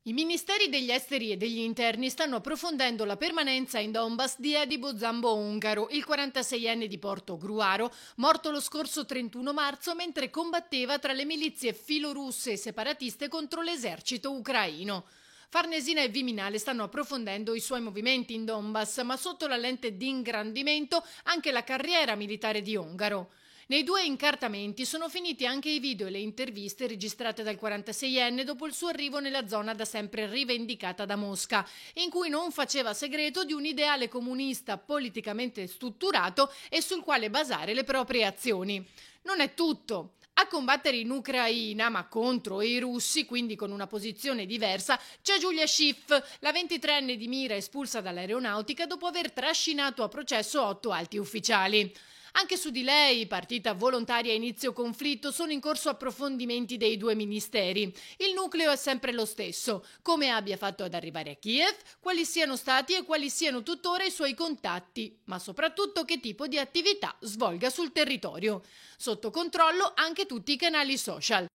I ministeri degli esteri e degli interni stanno approfondendo la permanenza in Donbass di Edibo Zambo Ungaro, il 46enne di Porto Gruaro, morto lo scorso 31 marzo mentre combatteva tra le milizie filorusse e separatiste contro l'esercito ucraino. Farnesina e Viminale stanno approfondendo i suoi movimenti in Donbass, ma sotto la lente di ingrandimento anche la carriera militare di Ungaro. Nei due incartamenti sono finiti anche i video e le interviste registrate dal 46enne dopo il suo arrivo nella zona da sempre rivendicata da Mosca, in cui non faceva segreto di un ideale comunista politicamente strutturato e sul quale basare le proprie azioni. Non è tutto. A combattere in Ucraina, ma contro i russi, quindi con una posizione diversa, c'è Giulia Schiff, la 23enne di Mira espulsa dall'aeronautica dopo aver trascinato a processo 8 alti ufficiali. Anche su di lei, partita volontaria a inizio conflitto, sono in corso approfondimenti dei due ministeri. Il nucleo è sempre lo stesso: come abbia fatto ad arrivare a Kiev, quali siano stati e quali siano tuttora i suoi contatti, ma soprattutto che tipo di attività svolga sul territorio. Sotto controllo anche tutti i canali social.